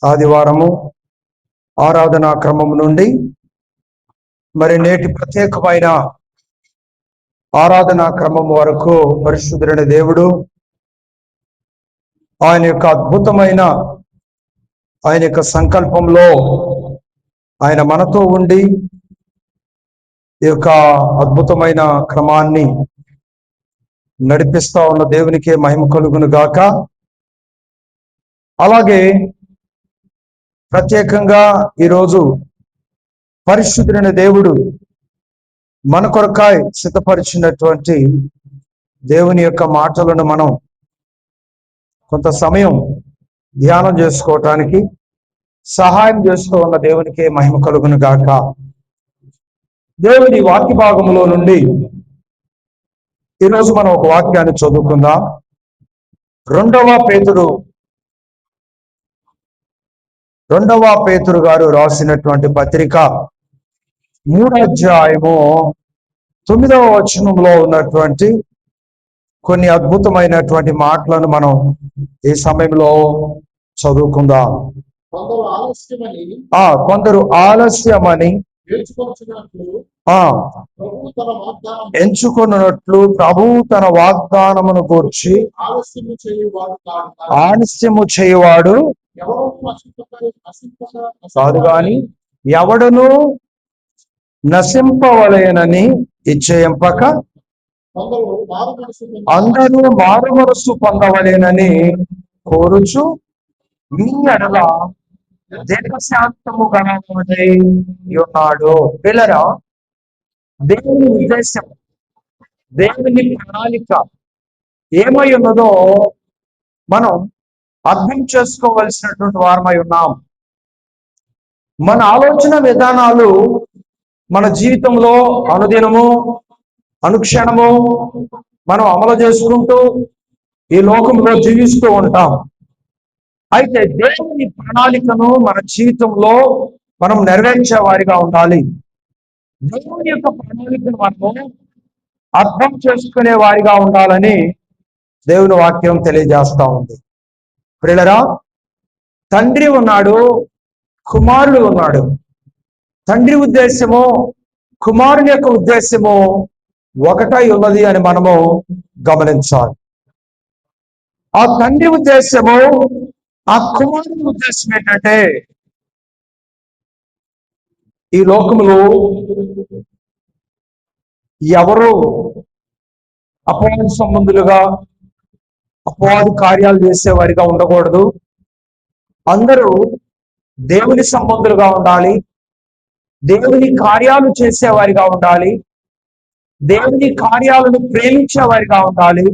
ఆదివారము ఆరాధనా క్రమం నుండి మరి నేటి ప్రత్యేకమైన ఆరాధనా క్రమం వరకు పరిశుద్ధుడైన దేవుడు ఆయన యొక్క అద్భుతమైన ఆయన యొక్క సంకల్పంలో ఆయన మనతో ఉండి ఈ యొక్క అద్భుతమైన క్రమాన్ని నడిపిస్తా ఉన్న దేవునికే మహిమ కలుగును గాక. అలాగే ప్రత్యేకంగా ఈరోజు పరిశుద్ధుడైన దేవుడు మన కొరకాయ సిద్ధపరిచినటువంటి దేవుని యొక్క మాటలను మనం కొంత సమయం ధ్యానం చేసుకోవటానికి సహాయం చేస్తూ ఉన్న దేవునికే మహిమ కలుగును గాక. దేవుని వాక్య భాగంలో నుండి ఈరోజు మనం ఒక వాక్యాన్ని చదువుకుందాం. రెండవ పేతురు గారు రాసినటువంటి పత్రిక 3వ అధ్యాయము 9వ వచనంలో ఉన్నటువంటి కొన్ని అద్భుతమైనటువంటి మాటలను మనం ఈ సమయంలో చదువుకుందాం. కొందరు ఆలస్యమని ఎంచుకున్నట్లు ప్రభు తన వాగ్దానమును గూర్చి ఆలస్యము చేయువాడు కాదు గాని ఎవడును నశింపవలెనని ఇచ్చేయంపక అందరూ మారు మనస్సు పొందవలెనని కోరుచు మీ ఎడల దీర్ఘశాంతము గలవాడై ఉన్నాడు. పిల్లరా, దేవుని ఉద్దేశం, దేవుని ప్రణాళిక ఏమై ఉన్నదో మనం అర్థం చేసుకోవలసినటువంటి వారమై ఉన్నాం. మన ఆలోచన విధానాలు మన జీవితంలో అనుదినము అనుక్షణము మనం అమలు చేసుకుంటూ ఈ లోకంలో జీవిస్తూ ఉంటాం. అయితే దేవుని ప్రణాళికను మన జీవితంలో మనం నెరవేర్చే వారిగా ఉండాలి. దేవుని యొక్క ప్రణాళికను మనము అర్థం చేసుకునే వారిగా ఉండాలని దేవుని వాక్యం తెలియజేస్తా ఉంది. ప్రియులరా, తండ్రి ఉన్నాడు, కుమారుడు ఉన్నాడు. తండ్రి ఉద్దేశము కుమారుని యొక్క ఉద్దేశము ఒకటై ఉన్నది అని మనము గమనించాలి. ఆ తండ్రి ఉద్దేశము, ఆ కుమారుని ఉద్దేశం ఏంటంటే ఈ లోకములో ఎవరు అపవాది సంబంధులుగా అపవాది కార్యాలు చేసేవారిగా ఉండకూడదు. అందరూ దేవుని సంబంధులుగా ఉండాలి, దేవుని కార్యాలు చేసేవారిగా ఉండాలి, దేవుని కార్యాలను ప్రేమించేవారిగా ఉండాలి,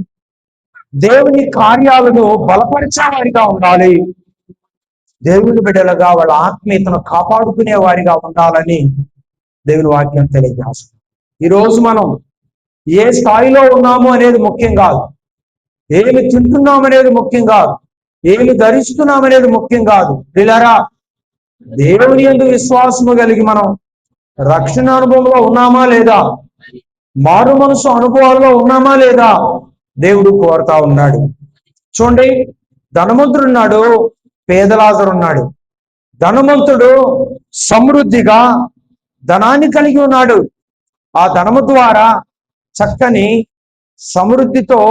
దేవుని కార్యాలను బలపరిచేవారిగా ఉండాలి, దేవుని బిడ్డలుగా వాళ్ళ ఆత్మీయతను కాపాడుకునే వారిగా ఉండాలని దేవుని వాక్యం తెలియజేస్తుంది. ఈరోజు మనం ఏ స్థాయిలో ఉన్నాము అనేది ముఖ్యం కాదు, ఏమి తింటున్నాం అనేది ముఖ్యం కాదు, ఏమి ధరిస్తున్నాం అనేది ముఖ్యం కాదు. పిల్లరా, దేవుని యందు విశ్వాసము కలిగి మనం రక్షణ అనుభవంలో ఉన్నామా లేదా, మారు మనసు అనుభవాల్లో ఉన్నామా లేదా దేవుడు కోరుతా ఉన్నాడు. చూడండి, ధనవంతుడు ఉన్నాడు, పేదలాజరు ఉన్నాడు. ధనవంతుడు సమృద్ధిగా ధనాన్ని కలిగి ఉన్నాడు. ఆ ధనము ద్వారా చక్కని సమృద్ధితో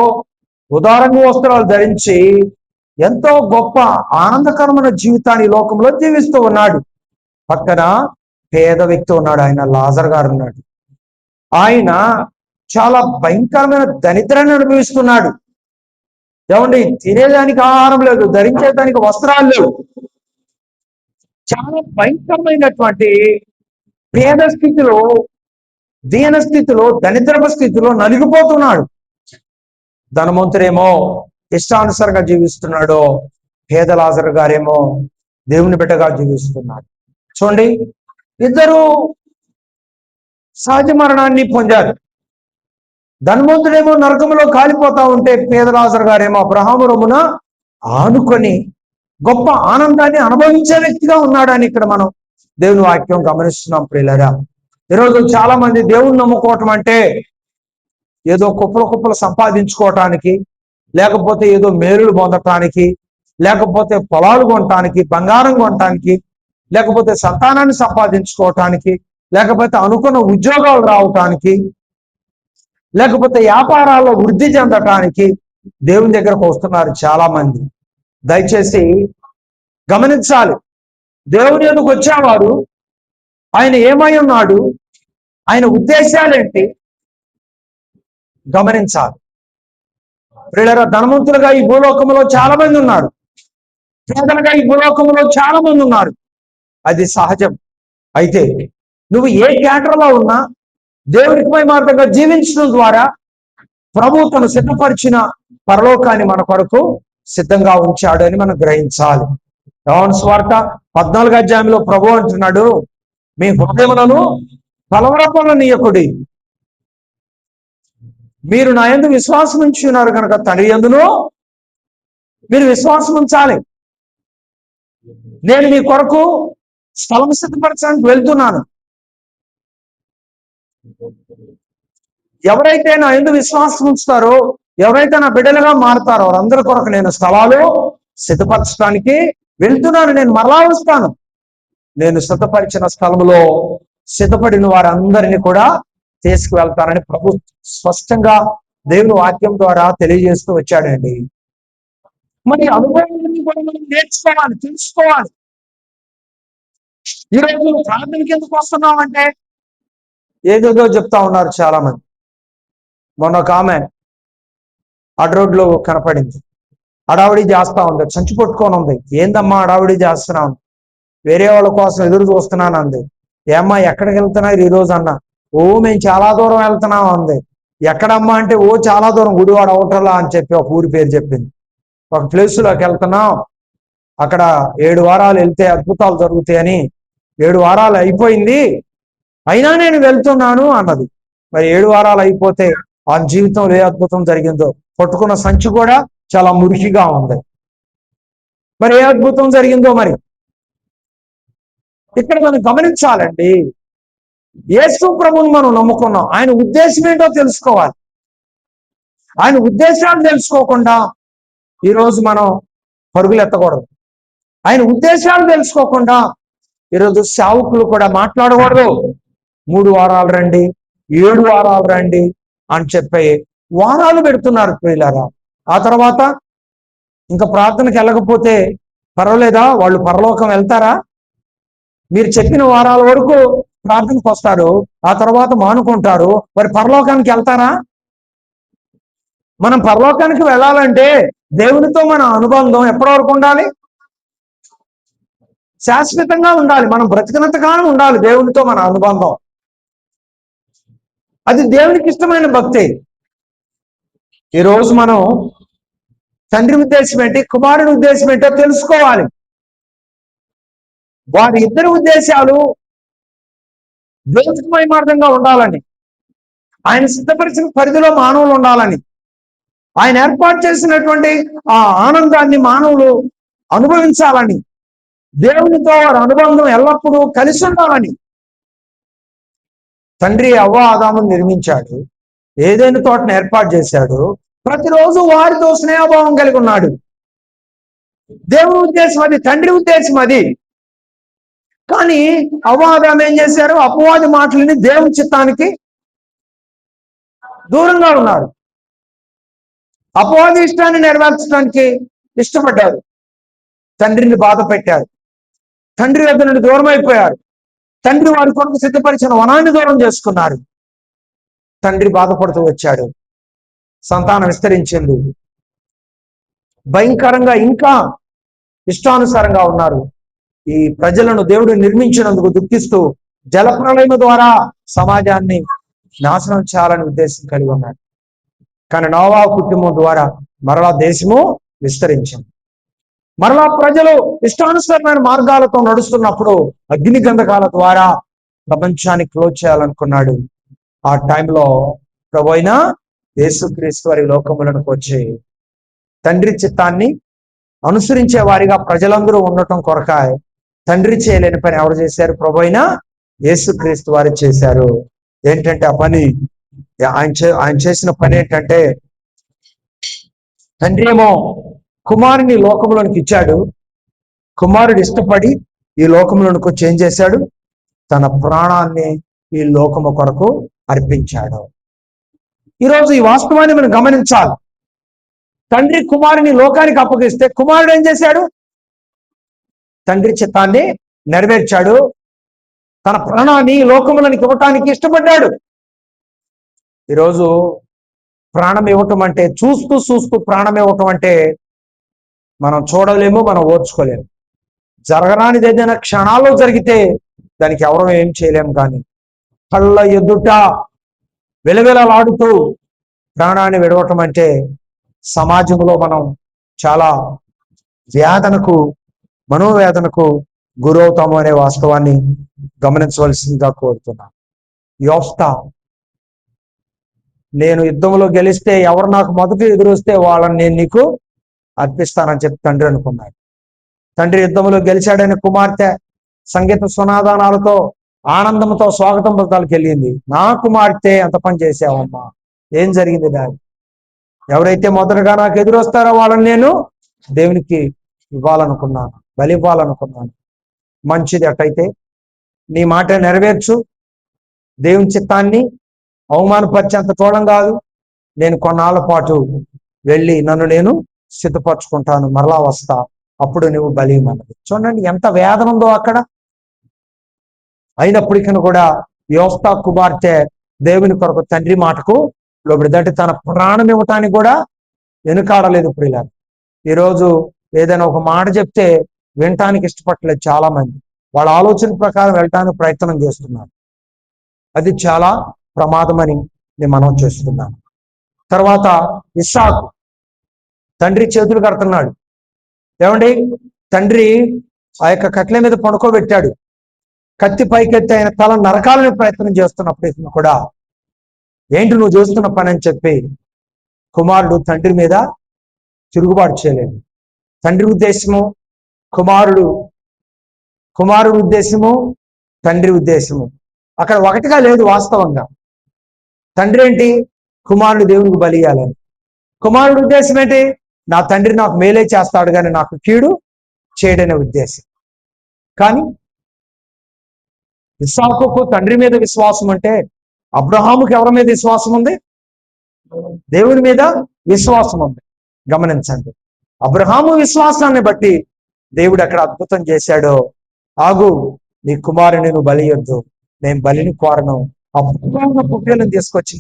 ఉదారంగా వస్త్రాలు ధరించి ఎంతో గొప్ప ఆనందకరమైన జీవితాన్ని లోకంలో జీవిస్తూ ఉన్నాడు. పక్కన పేద వ్యక్తి ఉన్నాడు, ఆయన లాజర్ గారు ఉన్నాడు. ఆయన చాలా భయంకరమైన దరిద్రాన్ని అనుభవిస్తున్నాడు. ఏమండి, తినేదానికి ఆహారం లేదు, ధరించేదానికి వస్త్రాలు లేవు. చాలా భయంకరమైనటువంటి పేద స్థితిలో, దీన స్థితిలో, దరిద్రపు స్థితిలో నలిగిపోతున్నాడు. ధనవంతుడేమో ఇష్టానుసారంగా జీవిస్తున్నాడు, పేద లాజరు గారేమో దేవుని బిడ్డగా జీవిస్తున్నాడు. చూడండి, ఇద్దరు సహజ మరణాన్ని పొందారు. ధనవంతుడేమో నరకంలో కాలిపోతా ఉంటే పేద లాజరు గారేమో అబ్రహాము రొమ్మున ఆనుకొని గొప్ప ఆనందాన్ని అనుభవించే వ్యక్తిగా ఉన్నాడని ఇక్కడ మనం దేవుని వాక్యం గమనిస్తున్నాం. ప్రియులారా, ఈరోజు చాలా మంది దేవుణ్ణి నమ్ముకోవటం అంటే ఏదో కుప్పలు సంపాదించుకోవటానికి, లేకపోతే ఏదో మేలులు పొందటానికి, లేకపోతే పొలాలు కొనటానికి, బంగారం కొనటానికి, లేకపోతే సంతానాన్ని సంపాదించుకోవటానికి, లేకపోతే అనుకున్న ఉద్యోగాలు రావటానికి, లేకపోతే వ్యాపారాల్లో వృద్ధి చెందటానికి దేవుని దగ్గరకు వస్తున్నారు చాలా మంది. దయచేసి గమనించాలి, దేవుని యొద్దకు వచ్చేవాడు ఆయన ఏమై ఉన్నాడు, ఆయన ఉద్దేశాలేంటి గమనించాలి. ప్రియులారా, ధనవంతులుగా ఈ భూలోకంలో చాలా మంది ఉన్నారు, పేదలుగా ఈ భూలోకంలో చాలా మంది ఉన్నారు, అది సహజం. అయితే నువ్వు ఏ క్యాటర్లో ఉన్నా దేవునికి మార్గంగా జీవించడం ద్వారా ప్రభు తను సిద్ధపరిచిన పరలోకాన్ని మన కొరకు సిద్ధంగా ఉంచాడు అని మనం గ్రహించాలి. యోహాను సువార్త 14వ అధ్యాయంలో ప్రభు అంటున్నాడు, మీ హృదయములను కలవరపడనీయకుడి, మీరు నా యందు విశ్వాసం ఉంచి ఉన్నారు కనుక తండ్రి యందును మీరు విశ్వాసం ఉంచాలి. నేను మీ కొరకు స్థలం సిద్ధపరచడానికి వెళ్తున్నాను. ఎవరైతే నా యందు విశ్వాసం ఉంచుతారో, ఎవరైతే నా బిడ్డలుగా మారుతారో వారందరి కొరకు నేను స్థలాలు సిద్ధపరచడానికి వెళ్తున్నాను. నేను మరలా వస్తాను. నేను సిద్ధపరిచిన స్థలంలో సిద్ధపడిన వారందరినీ కూడా తీసుకువెళ్తానని ప్రభు స్పష్టంగా దేవుని వాక్యం ద్వారా తెలియజేస్తూ వచ్చాడండి. మరి అనుభవాన్ని కూడా మనం నేర్చుకోవాలి, తెలుసుకోవాలి. ఈరోజు ప్రార్థనకి ఎందుకు వస్తున్నామంటే ఏదేదో చెప్తా ఉన్నారు చాలా మంది. మొన్న ఒక ఆమె అడ్ రోడ్లో కనపడింది, అడావిడి చేస్తా ఉంది, సంచి పట్టుకొని ఉంది. ఏందమ్మా అడావిడి చేస్తున్నాను, వేరే వాళ్ళ కోసం ఎదురు చూస్తున్నాను అంది. ఏమ్మా ఎక్కడికి వెళ్తున్నారు ఈరోజు అన్న? ఓ మేము చాలా దూరం వెళ్తున్నాం అంది. ఎక్కడమ్మా అంటే ఓ చాలా దూరం, గుడివాడ అవుటర్లా అని చెప్పి ఒక ఊరి పేరు చెప్పింది. ఒక ప్లేస్లోకి వెళ్తున్నాం, అక్కడ 7 వారాలు వెళ్తే అద్భుతాలు జరుగుతాయని 7 వారాలు అయిపోయింది, అయినా నేను వెళ్తున్నాను అన్నది. మరి 7 వారాలు అయిపోతే ఆ జీవితంలో ఏ అద్భుతం జరిగిందో, పట్టుకున్న సంచి కూడా చాలా మురికిగా ఉంది. మరి ఏ అద్భుతం జరిగిందో మరి ఇక్కడ మనం గమనించాలండి. యేసు ప్రభువుని మనం నమ్ముకున్నాం, ఆయన ఉద్దేశం ఏంటో తెలుసుకోవాలి. ఆయన ఉద్దేశాలు తెలుసుకోకుండా ఈరోజు మనం పరుగులు ఎత్తకూడదు. ఆయన ఉద్దేశాలు తెలుసుకోకుండా ఈరోజు సేవకులు కూడా మాట్లాడకూడదు. 3 వారాలు రండి, 7 వారాలు రండి అని చెప్పి వారాలు పెడుతున్నారు ప్రియులారా. ఆ తర్వాత ఇంకా ప్రార్థనకి వెళ్ళకపోతే పర్వాలేదా, వాళ్ళు పరలోకం వెళ్తారా? మీరు చెప్పిన వారాల వరకు ప్రార్థనకు వస్తారు, ఆ తర్వాత మానుకుంటారు, మరి పరలోకానికి వెళ్తారా? మనం పరలోకానికి వెళ్ళాలంటే దేవునితో మన అనుబంధం ఎప్పటి వరకు ఉండాలి? శాశ్వతంగా ఉండాలి. మనం బ్రతికినంత కాలం ఉండాలి దేవునితో మన అనుబంధం. అది దేవునికి ఇష్టమైన భక్తి. ఈరోజు మనం తండ్రి ఉద్దేశం ఏంటి, కుమారుని ఉద్దేశం ఏంటో తెలుసుకోవాలి. వారి ఇద్దరి ఉద్దేశాలు దేవునికి మహిమార్థంగా ఉండాలని, ఆయన సిద్ధపరిచిన పరిధిలో మానవులు ఉండాలని, ఆయన ఏర్పాటు చేసినటువంటి ఆ ఆనందాన్ని మానవులు అనుభవించాలని, దేవునితో వారి అనుబంధం ఎల్లప్పుడూ కలిసి ఉండాలని తండ్రి అవ్వ ఆదామును నిర్మించాడు, ఏదైనా తోటను ఏర్పాటు చేశాడు, ప్రతిరోజు వారితో స్నేహభావం కలిగి ఉన్నాడు. దేవుని ఉద్దేశం అది, తండ్రి ఉద్దేశం అది. కానీ అవ్వ ఆదాము ఏం చేశారు? అపవాది మాటలని దేవుని చిత్తానికి దూరంగా ఉన్నారు. అపవాది ఇష్టాన్ని నెరవేర్చడానికి ఇష్టపడ్డారు, తండ్రిని బాధ పెట్టారు, తండ్రి వద్ద నుండి దూరం అయిపోయారు, తండ్రి వారి కొరకు సిద్ధపరిచిన వనాన్ని దూరం చేసుకున్నారు. తండ్రి బాధపడుతూ వచ్చాడు, సంతానం విస్తరించింది, భయంకరంగా ఇంకా ఇష్టానుసారంగా ఉన్నారు. ఈ ప్రజలను దేవుడు నిర్మించినందుకు దుఃఖిస్తూ జలప్రళయం ద్వారా సమాజాన్ని నాశనం చేయాలని ఉద్దేశం కలిగి ఉన్నాడు. కానీ నోవా కుటుంబం ద్వారా మరలా దేశము విస్తరించింది. మరలా ప్రజలు ఇష్టానుసారమైన మార్గాలతో నడుస్తున్నప్పుడు అగ్ని గంధకాల ద్వారా ప్రపంచాన్ని క్లోజ్ చేయాలనుకున్నాడు. ఆ టైంలో ప్రభువైన యేసుక్రీస్తు వారి లోకములకు వచ్చి తండ్రి చిత్తాన్ని అనుసరించే వారిగా ప్రజలందరూ ఉండటం కొరకాయ తండ్రి చేయలేని పని ఎవరు చేశారు? ప్రభువైన యేసుక్రీస్తు వారు చేశారు. ఏంటంటే ఆ పని, ఆయన చేసిన పని ఏంటంటే, తండ్రి ఏమో కుమారుని లోకంలోనికి ఇచ్చాడు. కుమారుడు ఇష్టపడి ఈ లోకంలోనికి వచ్చి ఏం చేశాడు? తన ప్రాణాన్ని ఈ లోకము కొరకు అర్పించాడు. ఈరోజు ఈ వాస్తవాన్ని మనం గమనించాలి. తండ్రి కుమారుని లోకానికి అప్పగిస్తే కుమారుడు ఏం చేశాడు? తండ్రి చిత్తాన్ని నెరవేర్చాడు. తన ప్రాణాన్ని లోకములకు ఇవ్వటానికి ఇష్టపడ్డాడు. ఈరోజు ప్రాణం ఇవ్వటం అంటే, చూస్తూ చూస్తూ ప్రాణం ఇవ్వటం అంటే మనం చూడలేము, మనం ఓర్చుకోలేము. జరగరానిది ఏదైనా క్షణాల్లో జరిగితే దానికి ఎవరూ ఏం చేయలేము. కానీ కళ్ళ ఎదుట వెలవెలలాడుతూ ప్రాణాన్ని విడవటం అంటే సమాజంలో మనం చాలా వేదనకు, మనోవేదనకు గురవుతాము అనే వాస్తవాన్ని గమనించవలసిందిగా కోరుతున్నాను. యోఫ్తా, నేను యుద్ధంలో గెలిస్తే ఎవరు నాకు మొదట ఎదురొస్తే వాళ్ళని నేను నీకు అర్పిస్తానని చెప్పి తండ్రి అనుకున్నాడు. తండ్రి యుద్ధంలో గెలిచాడని కుమార్తె సంగీత సునాదానాలతో ఆనందంతో స్వాగతం పథకాలకు వెళ్ళింది. నా కుమార్తె ఎంత పని చేసావమ్మా, ఏం జరిగింది డాడీ? ఎవరైతే మొదటగా నాకు ఎదురొస్తారో వాళ్ళని నేను దేవునికి ఇవ్వాలనుకున్నాను, బలి ఇవ్వాలనుకున్నాను. మంచిది, అట్టయితే నీ మాట నెరవేర్చు. దేవుని చిత్తాన్ని అవమానపరిచేంత చూడం కాదు. నేను కొన్నాళ్ళ పాటు వెళ్ళి నన్ను నేను సిద్ధపరచుకుంటాను, మరలా వస్తా, అప్పుడు నువ్వు బలి ఇవ్వమన్నది. చూడండి ఎంత వేదన ఉందో అక్కడ. అయినప్పటికీ కూడా యోఫ్తా కుమార్తె దేవుని కొరకు తండ్రి మాటకు లోబడి, తన ప్రాణం ఇవ్వటానికి కూడా వెనుకాడలేదు. ప్రియుల, ఈరోజు ఏదైనా ఒక మాట చెప్తే వినటానికి ఇష్టపడలేదు చాలా మంది. వాళ్ళ ఆలోచన ప్రకారం వెళ్ళటానికి ప్రయత్నం చేస్తున్నారు. అది చాలా ప్రమాదమని నేను మనం చేస్తున్నాను. తర్వాత ఇస్సాకు తండ్రి చేతులు కడుతున్నాడు. ఏమండి, తండ్రి ఆ యొక్క కట్ల మీద పడుకోబెట్టాడు. కత్తి పైకెత్తి ఆయన తల నరకాలని ప్రయత్నం చేస్తున్నప్పుడు కూడా, ఏంటి నువ్వు చేస్తున్న పని అని చెప్పి కుమారుడు తండ్రి మీద తిరుగుబాటు చేయలేదు. తండ్రి ఉద్దేశము కుమారుడు ఉద్దేశము, తండ్రి ఉద్దేశము అక్కడ ఒకటిగా లేదు. వాస్తవంగా తండ్రి ఏంటి? కుమారుడు దేవునికి బలి ఇయ్యాలని. కుమారుడు ఉద్దేశం ఏంటి? నా తండ్రి నాకు మేలే చేస్తాడు కానీ నాకు కీడు చేయడనే ఉద్దేశం. కానీ ఇస్సాకుకు తండ్రి మీద విశ్వాసం అంటే, అబ్రహాముకి ఎవరి మీద విశ్వాసం ఉంది? దేవుని మీద విశ్వాసం ఉంది. గమనించండి, అబ్రహాము విశ్వాసాన్ని బట్టి దేవుడు అక్కడ అద్భుతం చేశాడో, ఆగు, నీ కుమారుని నువ్వు బలి ఇయ్యొద్దు, నేను బలిని కోరను, అబ్రహాము పుట్టేలను తీసుకొచ్చి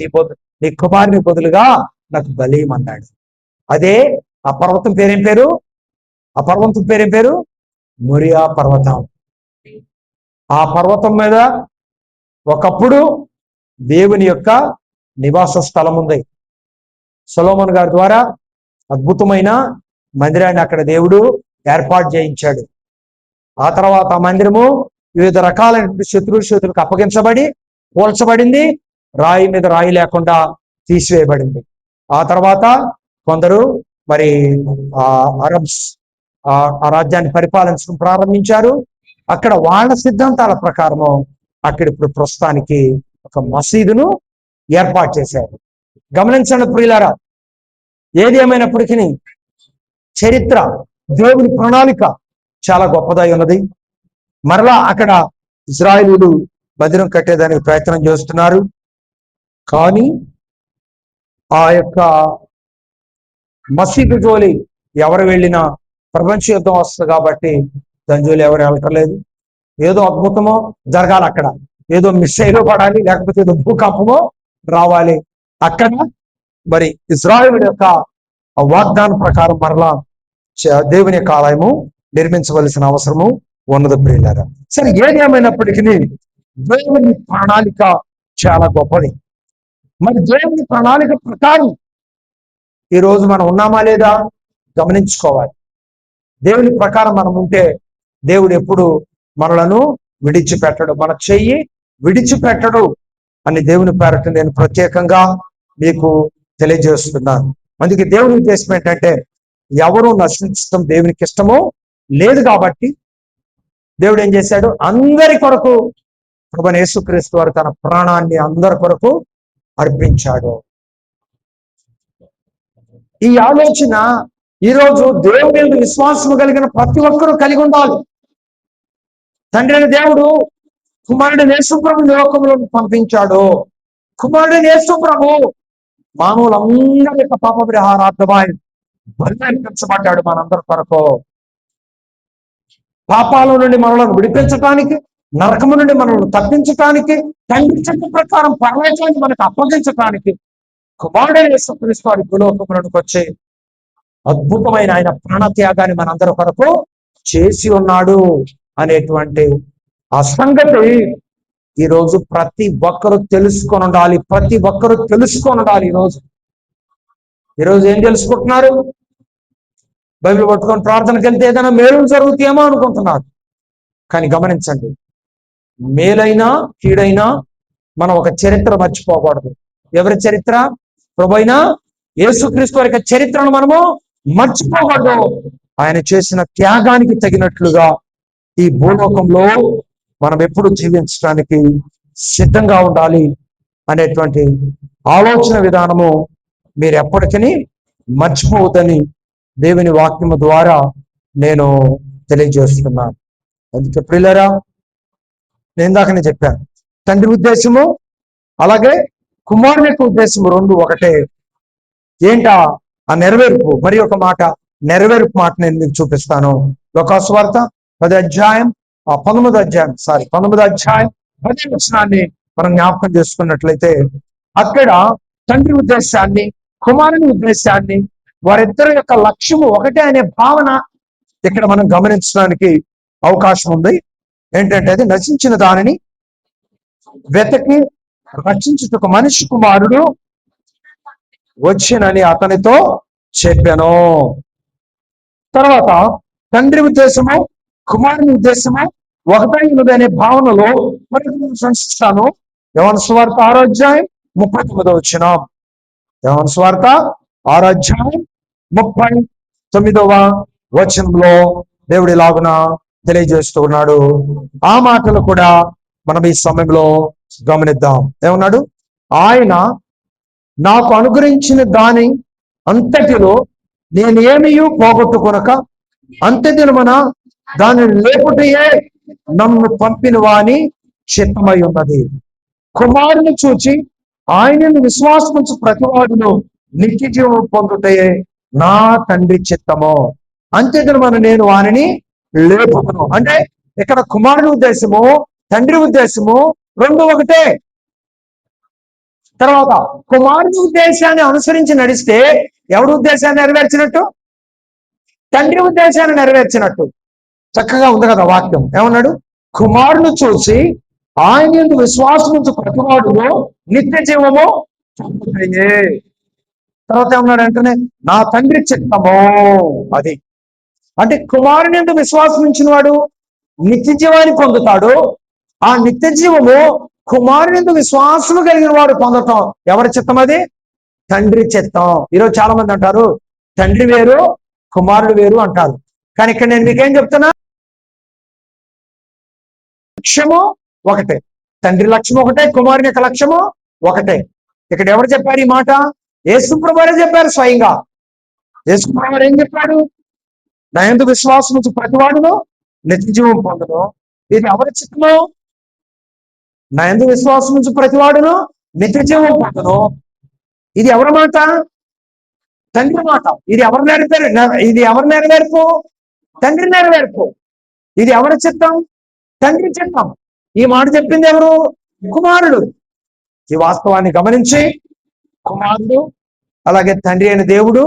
నీ కుమారుని బదులుగా నాకు బలి ఇమ్మన్నాడు. అదే ఆ పర్వతం పేరేం పేరు? ఆ పర్వతం పేరేం పేరు? మొరియా పర్వతం. ఆ పర్వతం మీద ఒకప్పుడు దేవుని యొక్క నివాస స్థలం ఉంది. సొలొమోను గారి ద్వారా అద్భుతమైన మందిరాన్ని అక్కడ దేవుడు ఏర్పాటు చేయించాడు. ఆ తర్వాత ఆ మందిరము వివిధ రకాలైన శత్రువులకు అప్పగించబడి కూల్చబడింది. రాయి మీద రాయి లేకుండా తీసివేయబడింది. ఆ తర్వాత కొందరు మరి అరబ్స్ ఆ రాజ్యాన్ని పరిపాలించడం ప్రారంభించారు. అక్కడ వాళ్ళ సిద్ధాంతాల ప్రకారము అక్కడ ఇప్పుడు ప్రస్తుతానికి ఒక మసీదును ఏర్పాటు చేశారు. గమనించండి ప్రియులారా, ఏది ఏమైనప్పటికీ చరిత్ర, దేవుని ప్రణాళిక చాలా గొప్పదై ఉన్నది. మరలా అక్కడ ఇజ్రాయేలీయులు మందిరం కట్టేదానికి ప్రయత్నం చేస్తున్నారు. కానీ ఆ యొక్క మసీదు జోలి ఎవరు వెళ్ళినా ప్రపంచ యుద్ధం వస్తుంది కాబట్టి దాని జోలి ఎవరు వెళ్ళటలేదు. ఏదో అద్భుతమో జరగాలి అక్కడ, ఏదో మిస్సైలు పడాలి, లేకపోతే ఏదో భూకంపమో రావాలి. అక్కడ మరి ఇజ్రాయేలు యొక్క వాగ్దానం ప్రకారం మరలా దేవుని యొక్క ఆలయము నిర్మించవలసిన అవసరము ఉన్నది ప్రియులారా. సరే, ఏది ఏమైనప్పటికీ దేవుని ప్రణాళిక చాలా గొప్పది. మరి దేవుని ప్రణాళిక ప్రకారం ఈరోజు మనం ఉన్నామా లేదా గమనించుకోవాలి. దేవుని ప్రకారం మనం ఉంటే దేవుడు ఎప్పుడు మనలను విడిచిపెట్టడు, మన చెయ్యి విడిచిపెట్టడు అని దేవుని పేరట నేను ప్రత్యేకంగా మీకు తెలియజేస్తున్నాను. అందుకే దేవుని ఉద్దేశం ఏంటంటే, ఎవరు నశించడం దేవునికి ఇష్టమో లేదు. కాబట్టి దేవుడు ఏం చేశాడు? అందరి కొరకు ప్రభువైన యేసుక్రీస్తు వారు తన ప్రాణాన్ని అందరి కొరకు అర్పించాడు. ఈ ఆలోచన ఈరోజు దేవుని యందు విశ్వాసము కలిగిన ప్రతి ఒక్కరూ కలిగి ఉండాలి. తండ్రి అయిన దేవుడు కుమారుడు యేసు ప్రభువుని లోకంలో పంపించాడు. కుమారుడు యేసు ప్రభు మానవులందరి యొక్క పాప పరిహారార్థమై బలిపించబడ్డాడు మనందరి కొరకు. పాపాల నుండి మనల్ని విడిపించటానికి, నరకము నుండి మనల్ని తప్పించటానికి, తండ్రి చిత్త ప్రకారం పరలోకాన్ని మనకు అప్పగించటానికి కుమారుడు యేసుక్రీస్తు వారి భూలోకములకు వచ్చి అద్భుతమైన ఆయన ప్రాణత్యాగాన్ని మనందరి కొరకు చేసి ఉన్నాడు అనేటువంటి ఆ సంగతి ఈరోజు ప్రతి ఒక్కరూ తెలుసుకొని ఉండాలి. ప్రతి ఒక్కరూ తెలుసుకొని ఉండాలి. ఈరోజు ఏం తెలుసుకుంటున్నారు? బైబిల్ పట్టుకొని ప్రార్థనకి వెళ్తే ఏదైనా మేలు జరుగుతాయేమో అనుకుంటున్నారు. కానీ గమనించండి, మేలైనా కీడైనా మనం ఒక చరిత్ర మర్చిపోకూడదు. ఎవరి చరిత్ర? ప్రభువైన యేసుక్రీస్తు వారి చరిత్రను మనము మర్చిపోకూడదు. ఆయన చేసిన త్యాగానికి తగినట్లుగా ఈ భూలోకంలో మనం ఎప్పుడు జీవించడానికి సిద్ధంగా ఉండాలి అనేటువంటి ఆలోచన విధానము మీరు ఎప్పటికీ మర్చిపోవద్దని దేవుని వాక్యము ద్వారా నేను తెలియజేస్తున్నాను. అందుకే ప్రియులారా, నేను ఇందాకనే చెప్పాను, తండ్రి ఉద్దేశము అలాగే కుమారుని యొక్క ఉద్దేశము రెండు ఒకటే. ఏంటా ఆ నెరవేర్పు? మరి ఒక మాట, నెరవేర్పు మాట నేను మీకు చూపిస్తాను. లోకాసు సువార్త 19వ అధ్యాయం 10వ వచనాన్ని మనం జ్ఞాపకం చేసుకున్నట్లయితే అక్కడ తండ్రి ఉద్దేశాన్ని, కుమారుని ఉద్దేశాన్ని, వారిద్దరి యొక్క లక్ష్యము ఒకటే అనే భావన ఇక్కడ మనం గమనించడానికి అవకాశం ఉంది. ఏంటంటే అది నశించిన దానిని వెతకి రక్షించుటకు మనిషి కుమారుడు వచ్చినని అతనితో చెప్పాను. తర్వాత తండ్రి ఉద్దేశము కుమారుని ఉద్దేశము ఒకటైనది అనే భావనలో మరి సంశిస్తాను. యోహాను సువార్త 6వ అధ్యాయం 39వ వచనం. యోహాను సువార్త 6వ అధ్యాయం 39వ వచనంలో దేవుడి లాగున తెలియజేస్తూ ఉన్నాడు. ఆ మాటలు కూడా మనం ఈ సమయంలో గమనిద్దాం. ఏమన్నాడు? ఆయన నాకు అనుగ్రహించిన దాని అంతటిలో నేను ఏమీ పోగొట్టుకొనక అంత్యదినమున దానిని లేపుటయే నన్ను పంపిన వాని చిత్తమై ఉన్నది. కుమారుని చూచి ఆయనను విశ్వాసముంచు ప్రతివాడును నిత్య జీవం పొందుటయే నా తండ్రి చిత్తము. అంత్యదినమున నేను వానిని లేపుదును. అంటే ఇక్కడ కుమారుని ఉద్దేశము, తండ్రి ఉద్దేశము రెండు ఒకటే. తర్వాత కుమారుని ఉద్దేశాన్ని అనుసరించి నడిస్తే ఎవరి ఉద్దేశాన్ని నెరవేర్చినట్టు? తండ్రి ఉద్దేశాన్ని నెరవేర్చినట్టు. చక్కగా ఉంది కదా వాక్యం. ఏమన్నాడు? కుమారుని చూసి ఆయన యందు విశ్వాసముంచు ప్రతివాడును నిత్య జీవము పొందుతాయే. తర్వాత ఏమన్నాడు? అంటేనే నా తండ్రి చిత్తము. అది అంటే కుమారుని యందు విశ్వాసం ఉంచిన వాడు నిత్య జీవాన్ని పొందుతాడు. ఆ నిత్య జీవము కుమారుని యందు విశ్వాసము కలిగిన వాడు పొందటం ఎవరి చిత్తం? అది తండ్రి చిత్తం. ఈరోజు చాలా మంది అంటారు తండ్రి వేరు కుమారుడు వేరు అంటారు. కానీ ఇక్కడ నేను మీకేం చెప్తున్నా, లక్ష్యము ఒకటే. తండ్రి లక్ష్యం ఒకటే, కుమారుని యొక్క లక్ష్యము ఒకటే. ఇక్కడ ఎవరు చెప్పారు ఈ మాట? యేసు ప్రభువే చెప్పారు స్వయంగా. యేసు ప్రభువు ఏం చెప్పాడు? నా యందు విశ్వాసం నుంచి ప్రతివాడును నిత్య జీవం పొందును. ఇది ఎవరి చిత్తము? నా యందు విశ్వాసం నుంచి ప్రతివాడును నిత్య జీవం పొందును. ఇది ఎవరి మాట? తండ్రి మాట. ఇది ఎవరు నెరవేర్పు? తండ్రి నెరవేర్పు. ఇది ఎవరి చిత్తం? తండ్రి చిత్తం. ఈ మాట చెప్పింది ఎవరు? కుమారుడు. ఈ వాస్తవాన్ని గమనించి కుమారుడు అలాగే తండ్రి అయిన దేవుడు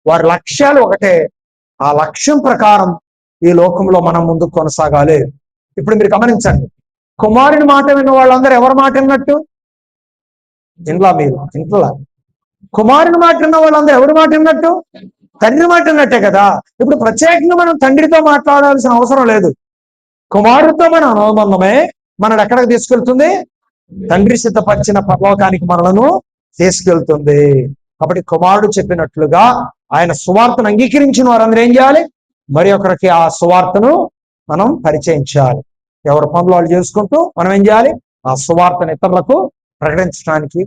వారి లక్ష్యాలు ఒకటే. ఆ లక్ష్యం ప్రకారం ఈ లోకంలో మనం ముందుకు కొనసాగాలి. ఇప్పుడు మీరు గమనించండి, కుమారుని మాట విన్న వాళ్ళందరూ ఎవరి మాట విన్నట్టు? ఇంట్లో కుమారుని మాట విన్న వాళ్ళందరూ ఎవరి మాట విన్నట్టు? తండ్రి మాట విన్నట్టే కదా. ఇప్పుడు ప్రత్యేకంగా మనం తండ్రితో మాట్లాడాల్సిన అవసరం లేదు. కుమారుడితో మన అనుబంధమే మనల్ని ఎక్కడికి తీసుకెళ్తుంది? తండ్రి సిద్ధపరిచిన పరలోకానికి మనలను తీసుకెళ్తుంది. కాబట్టి కుమారుడు చెప్పినట్లుగా ఆయన సువార్తను అంగీకరించిన వారందరూ ఏం చేయాలి? మరి ఒకరికి ఆ సువార్తను మనం పరిచయం చేయాలి. ఎవరి పనులు వాళ్ళు చేసుకుంటూ మనం ఏం చేయాలి? ఆ సువార్తను ఇతరులకు ప్రకటించడానికి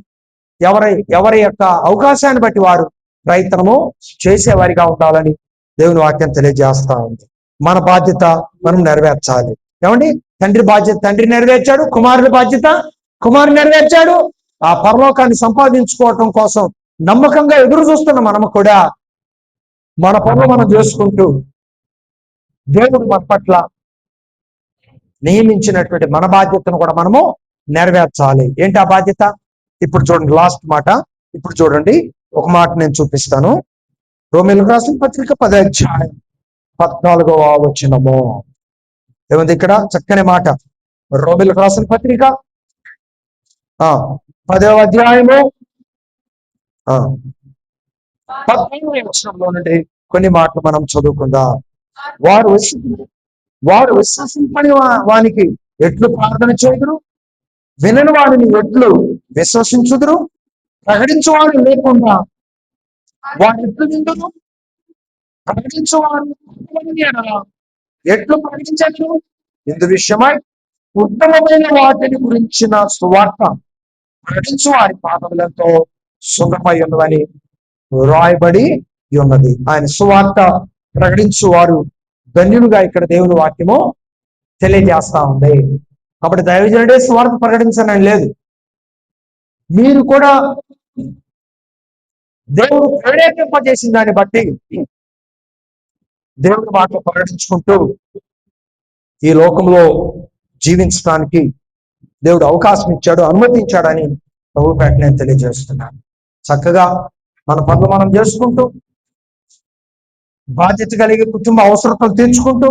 ఎవరి యొక్క అవకాశాన్ని బట్టి వారు ప్రయత్నము చేసేవారిగా ఉండాలని దేవుని వాక్యం తెలియజేస్తా ఉంది. మన బాధ్యత మనం నెరవేర్చాలి. ఏమండి, తండ్రి బాధ్యత తండ్రి నెరవేర్చాడు, కుమారుడి బాధ్యత కుమారుడు నెరవేర్చాడు. ఆ పరలోకాన్ని సంపాదించుకోవటం కోసం నమ్మకంగా ఎదురు చూస్తున్న మనము కూడా మన పనులు మనం చేసుకుంటూ దేవుడు మన పట్ల నియమించినటువంటి మన బాధ్యతను కూడా మనము నెరవేర్చాలి. ఏంటి ఆ బాధ్యత? ఇప్పుడు చూడండి, లాస్ట్ మాట. ఇప్పుడు చూడండి, ఒక మాట నేను చూపిస్తాను. రోమీయులకు రాసిన పత్రిక 10వ అధ్యాయం 14వ వచనము. ఏముంది ఇక్కడ? చక్కని మాట. రోమీయులకు రాసిన పత్రిక 10వ అధ్యాయము 14వ వచనంలో నుండి కొన్ని మాటలు మనం చదువుకుందాం. వారు విశ్వసింపని వానికి ఎట్లు ప్రార్థన చేయుదురు, వినని వారిని ఎట్లు విశ్వసించుదురు, ప్రకటించువారు లేకుండా వారు ఎట్లు విందురు, ప్రకటించువారు ఎట్లు ప్రకటించచ్చు. ఇందు విషయమై ఉత్తమమైన వాటిని గురించిన సువార్త ప్రకటించు వారి పాదములతో సుఖమై ఉన్నదని రాయబడి ఉన్నది. ఆయన సువార్త ప్రకటించు వారు ధన్యులుగా ఇక్కడ దేవుని వాక్యము తెలియజేస్తా ఉంది. కాబట్టి దైవజనుడే సువార్త ప్రకటించనని లేదు. మీరు కూడా దేవుడు ప్రేరేపింపజేసిన దాన్ని బట్టి దేవుని మాట ప్రకటించుకుంటూ ఈ లోకంలో జీవించడానికి దేవుడు అవకాశం ఇచ్చాడు, అనుమతించాడని ప్రభుపేట నేను తెలియజేస్తున్నాను. చక్కగా మన పనులు మనం చేసుకుంటూ, బాధ్యత కలిగి కుటుంబ అవసరతలు తీర్చుకుంటూ,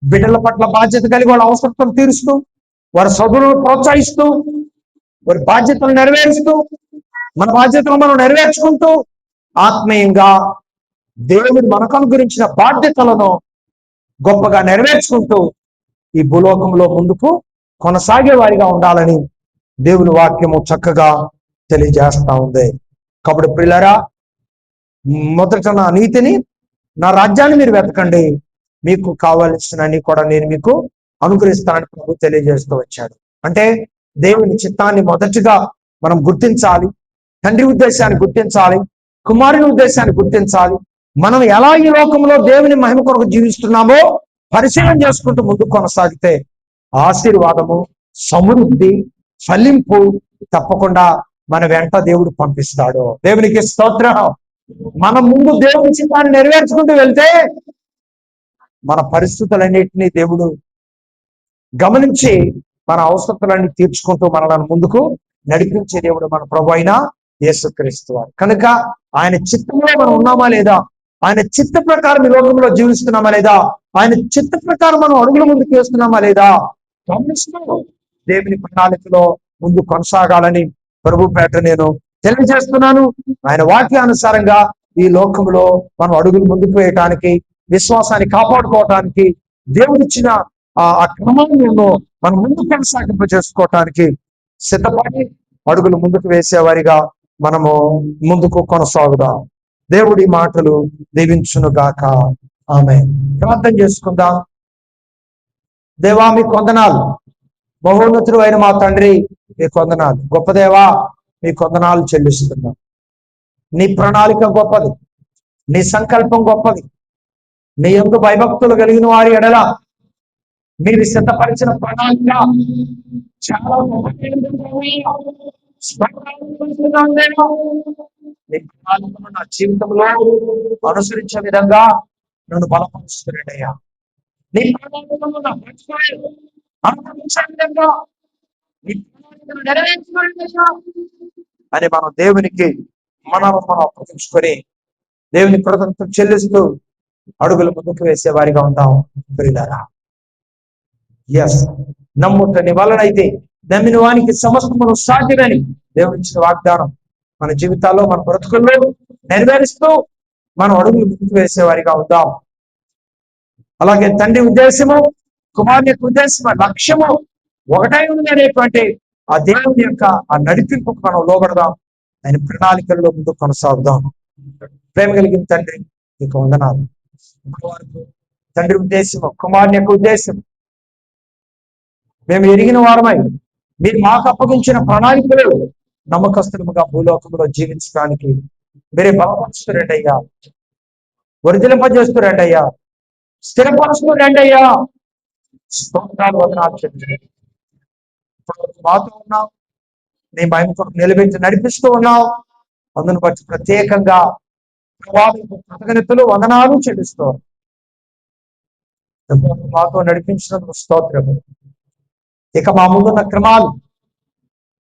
బిడ్డల పట్ల బాధ్యత కలిగి వాళ్ళ అవసరతలు తీరుస్తూ, వారి చదువులను ప్రోత్సహిస్తూ, వారి బాధ్యతలు నెరవేరుస్తూ, మన బాధ్యతలు మనం నెరవేర్చుకుంటూ, ఆత్మీయంగా దేవుడు మనకు అనుగ్రహించిన బాధ్యతలను గొప్పగా నెరవేర్చుకుంటూ ఈ భూలోకంలో ముందుకు కొనసాగే వారిగా ఉండాలని దేవుని వాక్యము చక్కగా తెలియజేస్తా ఉంది. కాబట్టి ప్రియులారా, మొదట నా నీతిని, నా రాజ్యాన్ని మీరు వెతకండి, మీకు కావలసినని కూడా నేను మీకు అనుగ్రహిస్తానని ప్రభు తెలియజేస్తూ వచ్చాడు. అంటే దేవుని చిత్తాన్ని మొదటిగా మనం గుర్తించాలి, తండ్రి ఉద్దేశాన్ని గుర్తించాలి, కుమారుని ఉద్దేశాన్ని గుర్తించాలి. మనం ఎలా ఈ లోకంలో దేవుని మహిమ కొరకు జీవిస్తున్నామో పరిశీలన చేసుకుంటూ ముందుకు కొనసాగితే ఆశీర్వాదము, సమృద్ధి, ఫలింపు తప్పకుండా మన వెంట దేవుడు పంపిస్తాడు. దేవునికి స్తోత్రం. మనం ముందు దేవుని చిత్తాన్ని నెరవేర్చుకుంటూ వెళ్తే మన పరిస్థితులన్నింటినీ దేవుడు గమనించి మన అవసరాలన్నీ తీర్చుకుంటూ మనల్ని ముందుకు నడిపించే దేవుడు మన ప్రభు అయిన యేసుక్రీస్తు వారు. కనుక ఆయన చిత్తంలో మనం ఉన్నామా లేదా, ఆయన చిత్త ప్రకారం ఈ లోకంలో జీవిస్తున్నామా లేదా, ఆయన చిత్త ప్రకారం మనం అడుగుల ముందుకు వేస్తున్నామా లేదా గమనిస్తూ దేవుని ప్రణాళికలో ముందు కొనసాగాలని ప్రభు పేట నేను తెలియజేస్తున్నాను. ఆయన వాక్యానుసారంగా ఈ లోకంలో మనం అడుగులు ముందుకు వేయటానికి, విశ్వాసాన్ని కాపాడుకోవటానికి, దేవుడిచ్చిన ఆ క్రమాన్ని మనం ముందు కొనసాగింప చేసుకోవటానికి సిద్ధపడి అడుగులు ముందుకు వేసేవారిగా మనము ముందుకు కొనసాగుదాం. దేవుడి మాటలు దీవించును గాక. ఆమేన్. ప్రార్థన చేసుకుందాం. దేవా, మీ కొందనాలు. బహోన్నతుడు అయిన మా తండ్రి, మీ కొందనాలు. గొప్ప దేవా, మీ కొందనాలు చెల్లిస్తున్నాం. నీ ప్రణాళిక గొప్పది, నీ సంకల్పం గొప్పది. నీ యందు భయభక్తులు కలిగిన వారి ఎడల మీరు సిద్ధపరిచిన ప్రణాళిక చాలా గొప్పది. నా జీవితంలో అనుసరించే విధంగా నన్ను బలపరుస్తున్నాడయ్యా. నీ ప్రణాళికను నా అనుసరించే విధంగా నీ ప్రణాళికను నెరవేర్చుకోండియ్యా అని మనం దేవునికి మనం అప్పగించుకొని దేవుని కృతజ్ఞత చెల్లిస్తూ అడుగులు ముందుకు వేసే వారిగా ఉంటాం. ప్రియులారా, ఎస్, నమ్ముటని వలనైతే నమ్మిన వానికి సమస్తమును సాధ్యమని దేవుడిచ్చిన వాగ్దానం మన జీవితాల్లో, మన బ్రతుకుల్లో నెరవేరుస్తూ మనం అడుగులు ముందుకు వేసే వారిగా ఉంటాం. అలాగే తండ్రి ఉద్దేశము, కుమారుని యొక్క ఉద్దేశము, లక్ష్యము ఒకటై ఉంది అనేటువంటి ఆ దేవుని యొక్క ఆ నడిపింపుకు మనం లోబడదాం. ఆయన ప్రణాళికల్లో ముందుకు కొనసాగుదాం. ప్రేమ కలిగిన తండ్రి, నీకు వందనాలు. తండ్రి ఉద్దేశము, కుమారుని యొక్క ఉద్దేశం మేము ఎరిగిన వారమై మీరు మాకు అప్పగించిన ప్రణాళికలు నమ్మకస్తులుగా భూలోకంలో జీవించడానికి మీరే బలపరుస్తున్నారయ్యా. వర్ధిలింపజేస్తూ రండి అయ్యా, స్థిరపరుస్తూ రండి అయ్యా. స్తోత్రాలు, వందనాలు చెల్లిస్తున్నాను. ఇప్పుడు మాతో ఉన్నావు, నీ మహిమ కొరకు నిలబెట్టి నడిపిస్తూ ఉన్నావు. అందును బట్టి ప్రత్యేకంగా కృతజ్ఞతలు, వందనాలు చెల్లిస్తూ మాతో నడిపించినందుకు స్తోత్రము. ఇక మా ముందున్న క్రమాలు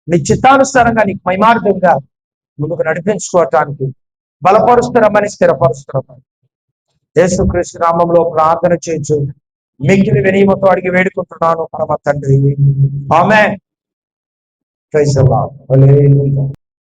నీ చిత్తానుసారంగా, నీకు మహిమార్థంగా ముందుకు నడిపించుకోవటానికి బలపరుస్తున్నామని, స్థిరపరుస్తున్నామని యేసుక్రీస్తు నామములో ప్రార్థన చేయొచ్చు, మిక్కిలి వినయముతో అడిగి వేడుకుంటున్నాను పరమ తండ్రి. Amen. Praise the Lord. Hallelujah.